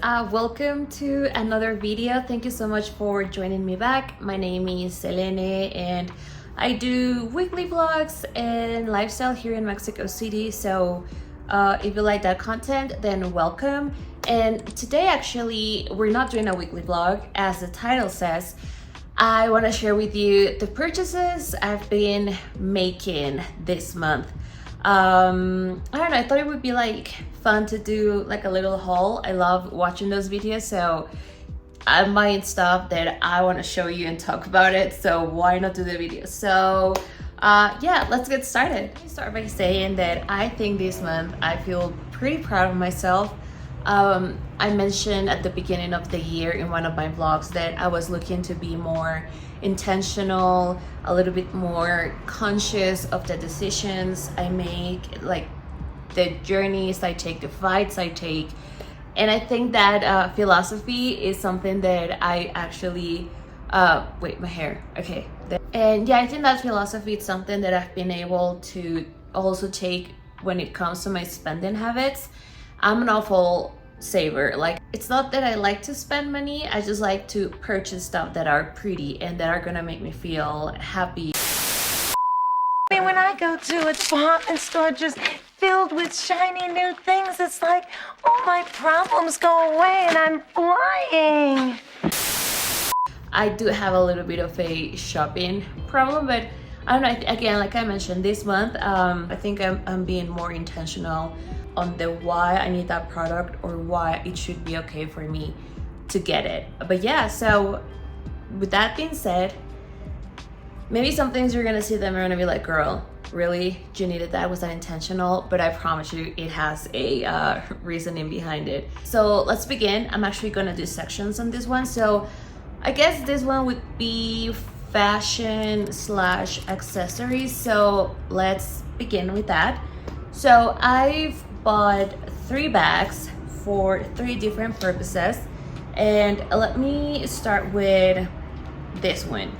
Welcome to another video. Thank you so much for joining me back. My name is Selene and I do weekly vlogs and lifestyle here in Mexico City. So if you like that content, then welcome. And today actually we're not doing a weekly vlog, as the title says. I want to share with you the purchases I've been making this month. I don't know, I thought it would be like fun to do like a little haul. I love watching those videos, so I'm buying stuff that I want to show you and talk about it, so why not do the video? So yeah, let's get started. Let me start by saying that I think this month I feel pretty proud of myself. I mentioned at the beginning of the year in one of my vlogs that I was looking to be more intentional, a little bit more conscious of the decisions I make, like the journeys I take, the fights I take. And I think that philosophy is something that I actually, wait, my hair, okay. And yeah, I think that philosophy is something that I've been able to also take when it comes to my spending habits. I'm an awful saver. Like, it's not that I like to spend money, I just like to purchase stuff that are pretty and that are gonna make me feel happy. I mean, when I go to a department store just filled with shiny new things, it's like all my problems go away and I'm flying. I do have a little bit of a shopping problem, but I don't know, again, like I mentioned, this month I think I'm being more intentional on the why I need that product or why it should be okay for me to get it. But yeah, so with that being said, maybe some things you're gonna see them are gonna be like, girl, really, you needed that? Was that intentional? But I promise you it has a reasoning behind it. So let's begin. I'm actually gonna do sections on this one. So I guess this one would be fashion / accessories. So let's begin with that. So I've bought 3 bags for 3 different purposes, and let me start with this one.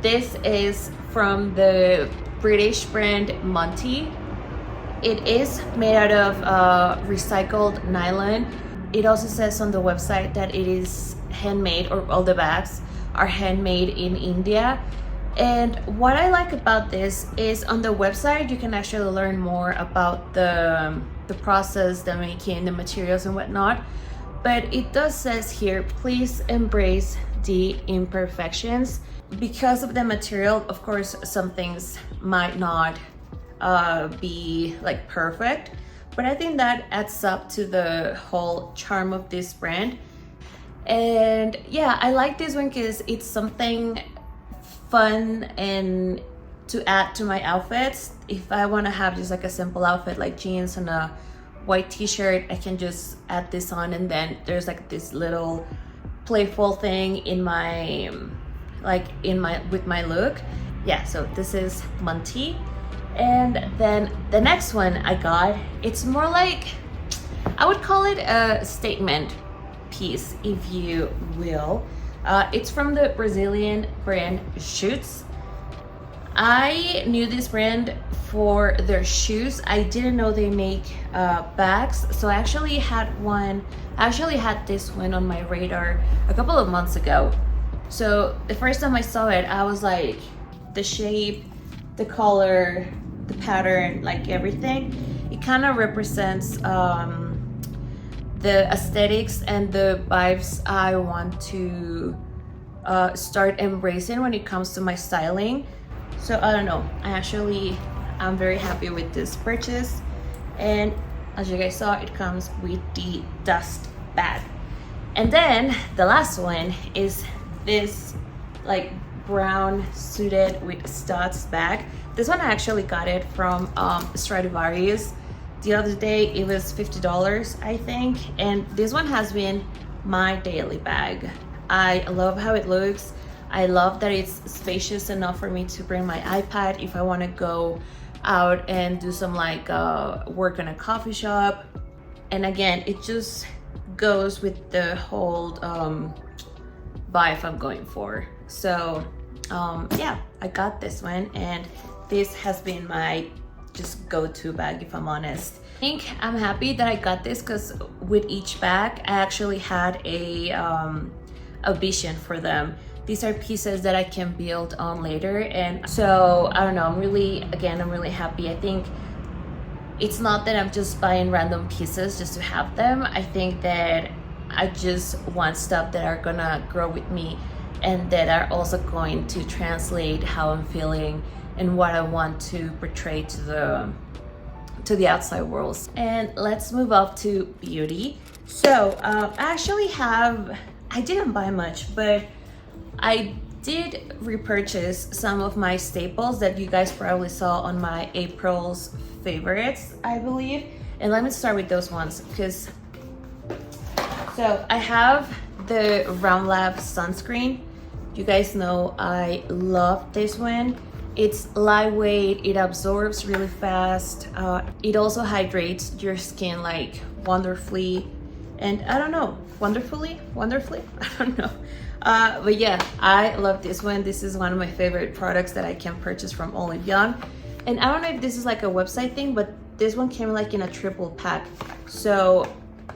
This is from the British brand Monty. It is made out of recycled nylon. It also says on the website that it is handmade, or all the bags are handmade in India. And what I like about this is on the website you can actually learn more about the process, the making, the materials and whatnot. But it does says here, please embrace the imperfections. Because of the material, of course, some things might not be like perfect, but I think that adds up to the whole charm of this brand. And yeah, I like this one because it's something fun and to add to my outfits. If I want to have just like a simple outfit like jeans and a white t-shirt, I can just add this on, and then there's like this little playful thing in my with my look. Yeah, so this is Monty. And then the next one I got, it's more like, I would call it a statement piece, if you will. It's from the Brazilian brand Schutz. I knew this brand for their shoes. I didn't know they make bags, so I actually had this one on my radar a couple of months ago. So the first time I saw it, I was like, the shape, the color, the pattern, like everything, it kind of represents the aesthetics and the vibes I want to start embracing when it comes to my styling. So I don't know, I'm very happy with this purchase. And as you guys saw, it comes with the dust bag. And then the last one is this like brown suited with studs bag. This one I actually got it from Stradivarius the other day. It was $50, I think, and this one has been my daily bag. I love how it looks. I love that it's spacious enough for me to bring my iPad if I want to go out and do some like work in a coffee shop. And again, it just goes with the whole vibe I'm going for. So yeah, I got this one, and this has been my just go-to bag, if I'm honest. I think I'm happy that I got this because with each bag I actually had a vision for them. These are pieces that I can build on later, and so I don't know, I'm really happy. I think it's not that I'm just buying random pieces just to have them. I think that I just want stuff that are gonna grow with me and that are also going to translate how I'm feeling and what I want to portray to the outside world. And let's move up to beauty. So I didn't buy much, but I did repurchase some of my staples that you guys probably saw on my April's favorites, I believe. And let me start with those ones because so I have the RoundLab Sunscreen. You guys know I love this one. It's lightweight, it absorbs really fast. It also hydrates your skin like wonderfully. And I don't know, wonderfully, I don't know. But yeah, I love this one. This is one of my favorite products that I can purchase from Olive Young. And I don't know if this is like a website thing, but this one came like in a triple pack. So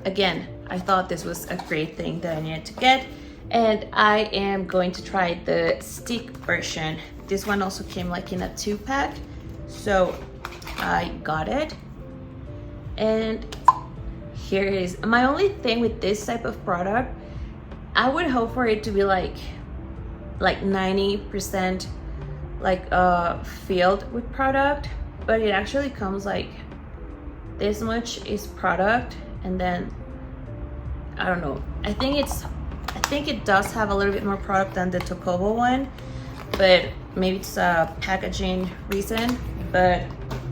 again, I thought this was a great thing that I needed to get. And I am going to try the stick version. This one also came like in a 2-pack. So I got it. And here it is. My only thing with this type of product, I would hope for it to be like 90% filled with product, but it actually comes like this much is product, and then I don't know. I think it does have a little bit more product than the Tocobo one, but maybe it's a packaging reason. But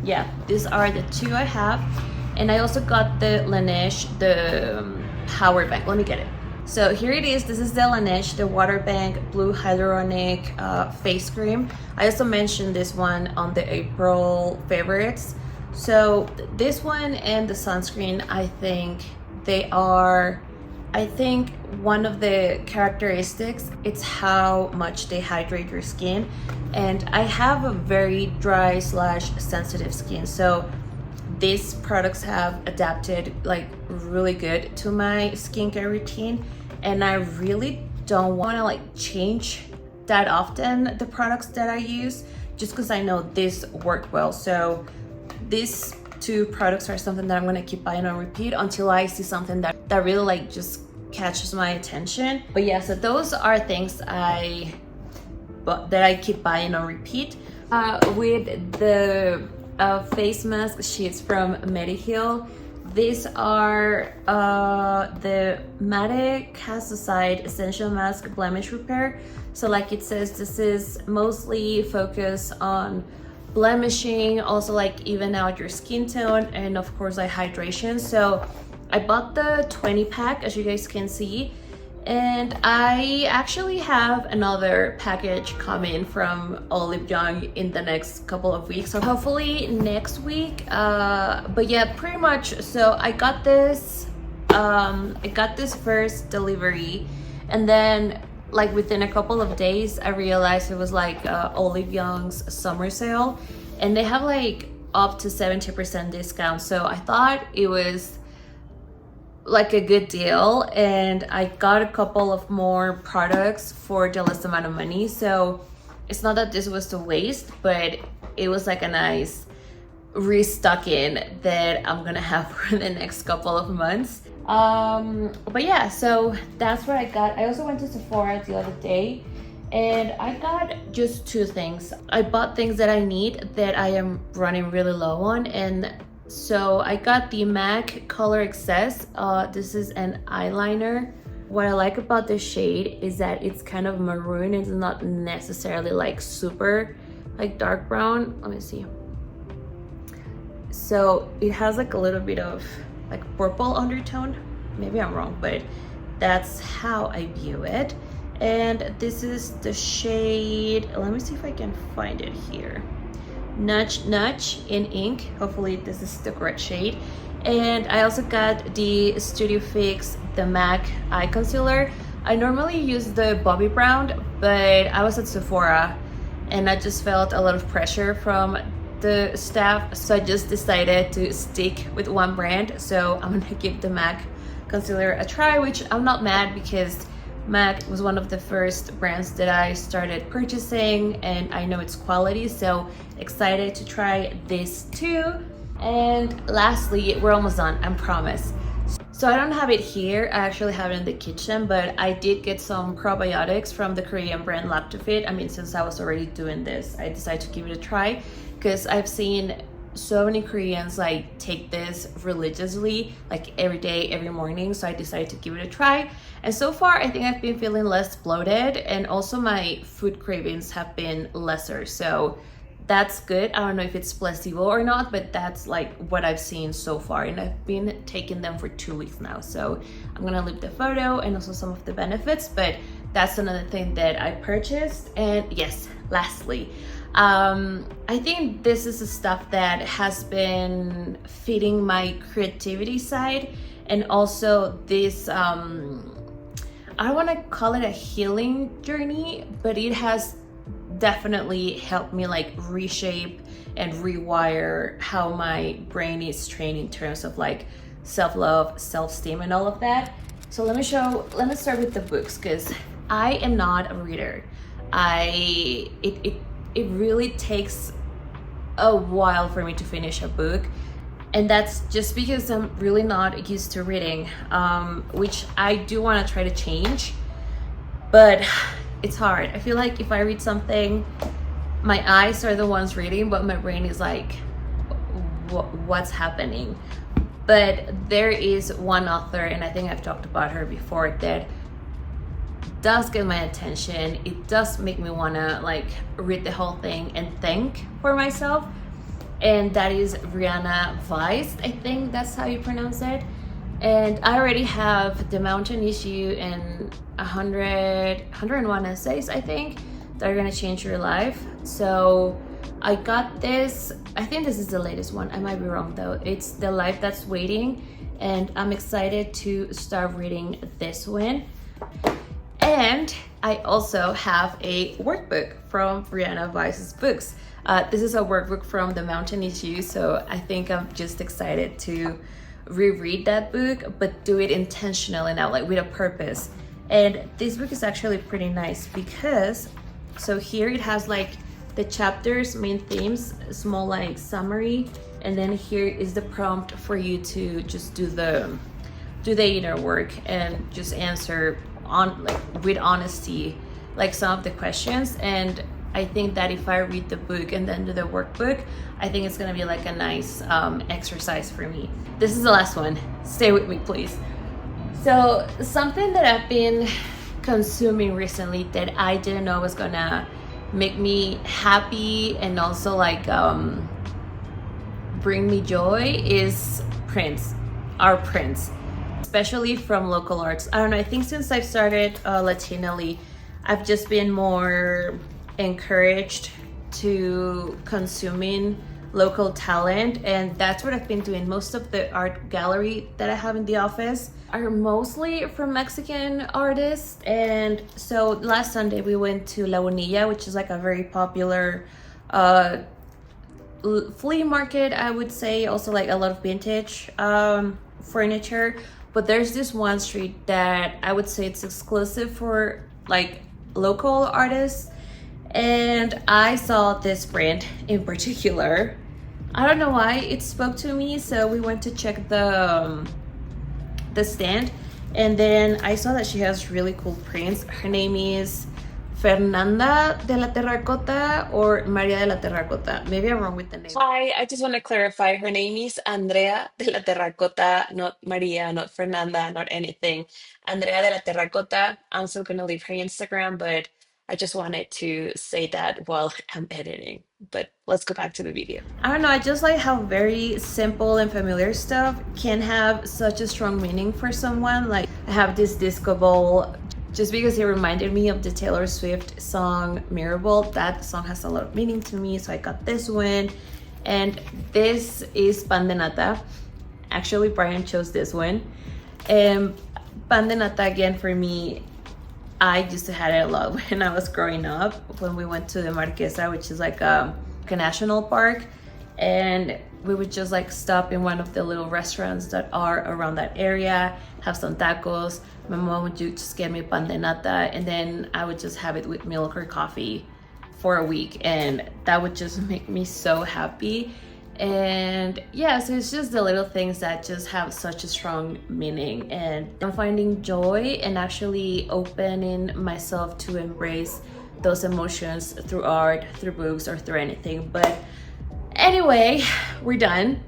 yeah, these are the two I have. And I also got the Laneige, the Power Bank. Let me get it. So here it is. This is the Laneige, the Water Bank Blue Hyaluronic Face Cream. I also mentioned this one on the April favorites. So this one and the sunscreen, I think they are, one of the characteristics, it's how much they hydrate your skin. And I have a very dry / sensitive skin. So these products have adapted like really good to my skincare routine, and I really don't want to like change that often the products that I use, just because I know this work well. So these two products are something that I'm going to keep buying on repeat until I see something that really like just catches my attention. But yeah, so those are things that I keep buying on repeat. With the face mask sheets from Mediheal. These are the Madecassoside Essential Mask Blemish Repair. So like it says, this is mostly focused on blemishing, also like even out your skin tone, and of course like hydration. So I bought the 20-pack, as you guys can see. And I actually have another package coming from Olive Young in the next couple of weeks, so hopefully next week. But yeah, pretty much. So I got this first delivery, and then like within a couple of days I realized it was like Olive Young's summer sale, and they have like up to 70% discount. So I thought it was like a good deal, and I got a couple of more products for the less amount of money. So it's not that this was a waste, but it was like a nice restocking that I'm gonna have for the next couple of months. But yeah, so that's what I got. I also went to Sephora the other day, and I got just two things. I bought things that I need that I am running really low on, and so I got the MAC Color Excess. This is an eyeliner. What I like about this shade is that it's kind of maroon. It's not necessarily like super like dark brown. Let me see. So it has like a little bit of like purple undertone. Maybe I'm wrong, but that's how I view it. And this is the shade, let me see if I can find it here. Nudge Nudge in ink. Hopefully this is the correct shade. And I also got the Studio Fix the MAC eye concealer. I normally use the Bobbi Brown, but I was at Sephora and I just felt a lot of pressure from the staff, so I just decided to stick with one brand. So I'm gonna give the MAC concealer a try, which I'm not mad because MAC was one of the first brands that I started purchasing and I know its quality, so excited to try this too. And lastly, we're almost done, I promise. So I don't have it here, I actually have it in the kitchen, but I did get some probiotics from the Korean brand Lacto-Fit. I mean, since I was already doing this, I decided to give it a try because I've seen so many Koreans like take this religiously, like every day, every morning. So I decided to give it a try. And so far, I think I've been feeling less bloated and also my food cravings have been lesser. So that's good. I don't know if it's placebo or not, but that's like what I've seen so far. And I've been taking them for 2 weeks now. So I'm gonna leave the photo and also some of the benefits, but that's another thing that I purchased. And yes, lastly, I think this is the stuff that has been feeding my creativity side. And also this, I don't wanna call it a healing journey, but it has definitely helped me like reshape and rewire how my brain is trained in terms of like self-love, self-esteem and all of that. So let me start with the books because I am not a reader. It really takes a while for me to finish a book, and that's just because I'm really not used to reading, which I do want to try to change, but it's hard. I feel like if I read something, my eyes are the ones reading, but my brain is like, what's happening? But there is one author, and I think I've talked about her before, that does get my attention. It does make me wanna like read the whole thing and think for myself. And that is Brianna Weiss. I think that's how you pronounce it. And I already have The Mountain Issue and 101 essays, I think, that are gonna change your life. So I got this, I think this is the latest one, I might be wrong though. It's The Life That's Waiting, and I'm excited to start reading this one. And I also have a workbook from Brianna Weiss's books. This is a workbook from The Mountain Issue, so I think I'm just excited to reread that book, but do it intentionally now, like with a purpose. And this book is actually pretty nice because, so here it has like the chapters, main themes, small like summary, and then here is the prompt for you to just do the inner work and just answer on like with honesty like some of the questions. And I think that if I read the book and then do the workbook, I think it's gonna be like a nice exercise for me. This is the last one, stay with me please. So something that I've been consuming recently that I didn't know was gonna make me happy and also like bring me joy is prints, our prints, especially from local arts. I don't know, I think since I've started Latinally, I've just been more encouraged to consuming local talent, and that's what I've been doing. Most of the art gallery that I have in the office are mostly from Mexican artists. And so last Sunday we went to La Unilla, which is like a very popular flea market, I would say, also like a lot of vintage furniture. But there's this one street that I would say it's exclusive for like local artists, and I saw this brand in particular. I don't know why it spoke to me, so we went to check the stand, and then I saw that she has really cool prints. Her name is Fernanda de la Terracota or Maria de la Terracota. Maybe I'm wrong with the name. Hi, I just want to clarify. Her name is Andrea de la Terracota, not Maria, not Fernanda, not anything. Andrea de la Terracota. I'm still going to leave her Instagram, but I just wanted to say that while I'm editing. But let's go back to the video. I don't know, I just like how very simple and familiar stuff can have such a strong meaning for someone. Like I have this disco ball just because it reminded me of the Taylor Swift song Mirable. That song has a lot of meaning to me, so I got this one. And this is pan de nata. Actually, Brian chose this one. And pan de nata, again, for me, I used to have it a lot when I was growing up, when we went to the Marquesa, which is like a national park. and we would just like stop in one of the little restaurants that are around that area, have some tacos. My mom would just get me pan de nata, and then I would just have it with milk or coffee for a week, and that would just make me so happy. And yeah, so it's just the little things that just have such a strong meaning, and I'm finding joy and actually opening myself to embrace those emotions through art, through books, or through anything. But anyway, we're done.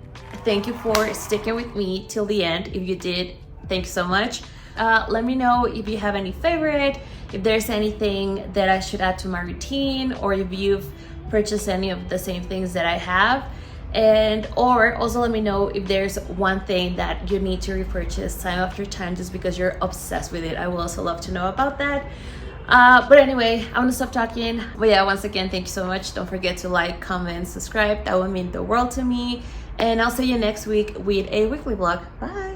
Thank you for sticking with me till the end. If you did, thank you so much. Let me know if you have any favorite, if there's anything that I should add to my routine, or if you've purchased any of the same things that I have. And or also let me know if there's one thing that you need to repurchase time after time just because you're obsessed with it. I will also love to know about that. But anyway, I'm gonna stop talking. But yeah, once again, thank you so much. Don't forget to like, comment, subscribe. That would mean the world to me. And I'll see you next week with a weekly vlog. Bye.